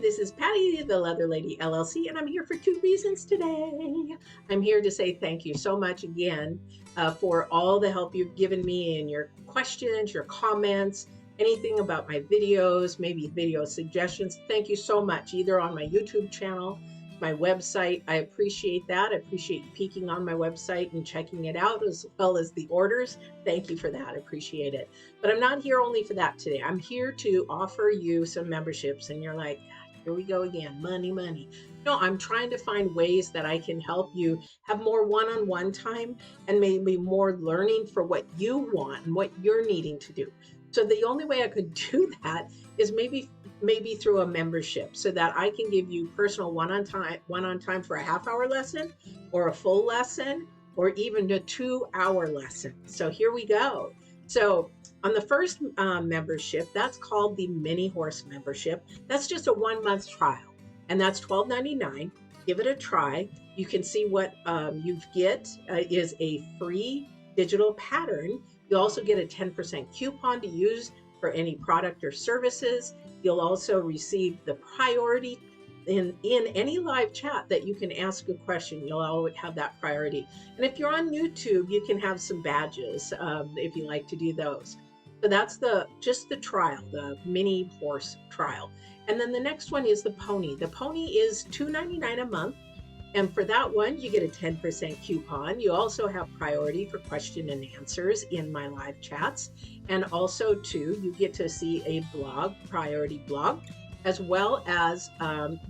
this is Patty, the Leather Lady LLC, and I'm here for two reasons today. I'm here to say thank you so much again for all the help you've given me and your questions, your comments, anything about my videos, maybe video suggestions. Thank you so much, either on my YouTube channel, my website. I appreciate that. I appreciate peeking on my website and checking it out, as well as the orders. Thank you for that. I appreciate it. But I'm not here only for that today. I'm here to offer you some memberships, and you're like, here we go again, money, money. No, I'm trying to find ways that I can help you have more one-on-one time and maybe more learning for what you want and what you're needing to do. So the only way I could do that is maybe through a membership, so that I can give you personal one-on-time for a half-hour lesson or a full lesson or even a 2-hour lesson. So here we go. So on the first membership, that's called the Mini Horse membership. That's just a 1-month trial, and that's $12.99. Give it a try. You can see what you get is a free digital pattern. You also get a 10% coupon to use for any product or services. You'll also receive the priority in any live chat that you can ask a question. You'll always have that priority. And if you're on YouTube, you can have some badges if you like to do those. So that's just the trial, the Mini Horse trial. And then the next one is the Pony. The Pony is $2.99 a month. And for that one, you get a 10% coupon. You also have priority for question and answers in my live chats. And also, too, you get to see a blog, priority blog, as well as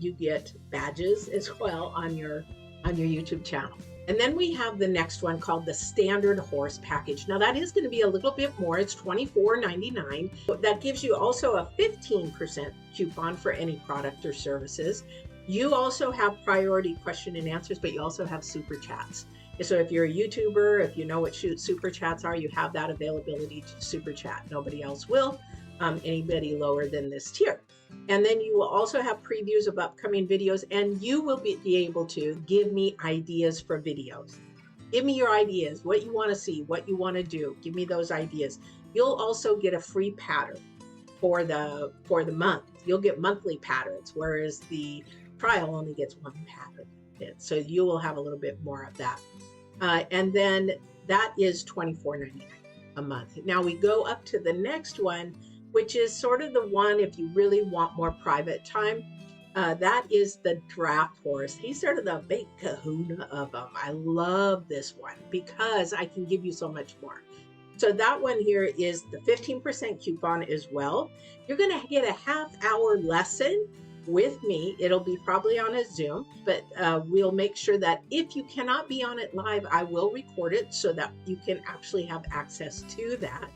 you get badges as well on your YouTube channel. And then we have the next one called the Standard Horse Package. Now, that is going to be a little bit more. It's $24.99. That gives you also a 15% coupon for any product or services. You also have priority question and answers, but you also have super chats. So if you're a YouTuber, if you know what super chats are, you have that availability to super chat. Nobody else will, anybody lower than this tier. And then you will also have previews of upcoming videos, and you will be able to give me ideas for videos. Give me your ideas, what you want to see, what you want to do. Give me those ideas. You'll also get a free pattern for the month. You'll get monthly patterns, whereas the trial only gets one pattern. So you will have a little bit more of that. And then that is $24.99 a month. Now we go up to the next one, which is sort of the one if you really want more private time. That is the Draft Horse. He's sort of the big kahuna of them. I love this one because I can give you so much more. So that one here is the 15% coupon as well. You're going to get a half-hour lesson with me. It'll be probably on a Zoom, but we'll make sure that if you cannot be on it live, I will record it so that you can actually have access to that.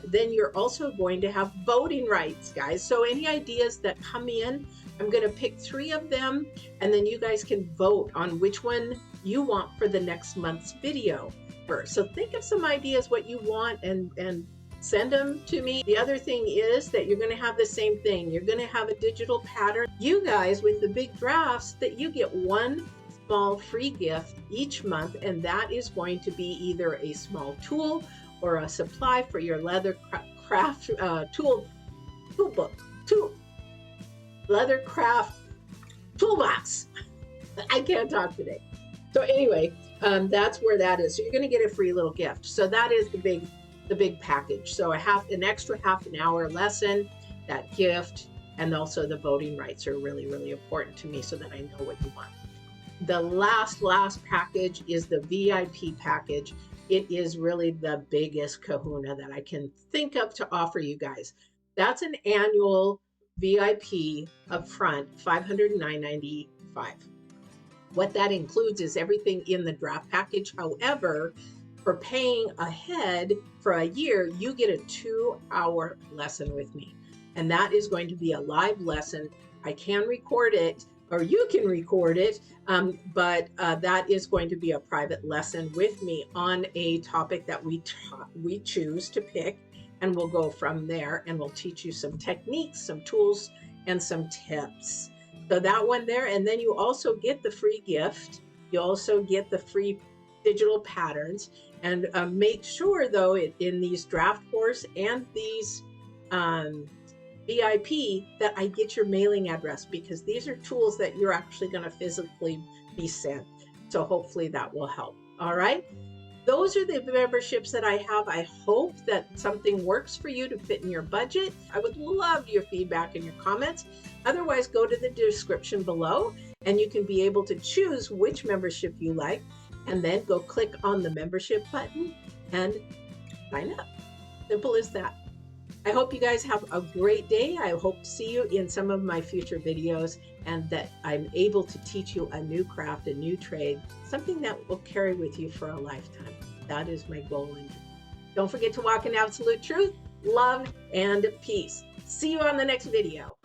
Then you're also going to have voting rights, guys. So any ideas that come in, I'm going to pick 3 of them, and then you guys can vote on which one you want for the next month's video. So think of some ideas, what you want, and send them to me. The other thing is that you're going to have the same thing. You're going to have a digital pattern. You guys, with the big drafts, that you get one small free gift each month, and that is going to be either a small tool or a supply for your leathercraft leathercraft toolbox. I can't talk today. So anyway, that's where that is. So you're going to get a free little gift. So that is the big package. So an extra half an hour lesson, that gift, and also the voting rights are really, really important to me so that I know what you want. The last package is the VIP package. It is really the biggest kahuna that I can think of to offer you guys. That's an annual VIP upfront, $509.95. What that includes is everything in the draft package. However, for paying ahead for a year, you get a 2-hour lesson with me. And that is going to be a live lesson. I can record it, or you can record it, but that is going to be a private lesson with me on a topic that we choose to pick, and we'll go from there, and we'll teach you some techniques, some tools, and some tips. So that one there, and then you also get the free gift. You also get the free digital patterns, and make sure though in these Draft Horse and these VIP that I get your mailing address, because these are tools that you're actually going to physically be sent. So hopefully that will help. All right. Those are the memberships that I have. I hope that something works for you to fit in your budget. I would love your feedback and your comments. Otherwise, go to the description below and you can be able to choose which membership you like, and then go click on the membership button and sign up. Simple as that. I hope you guys have a great day. I hope to see you in some of my future videos, and that I'm able to teach you a new craft, a new trade, something that will carry with you for a lifetime. That is my goal. And don't forget to walk in absolute truth, love, and peace. See you on the next video.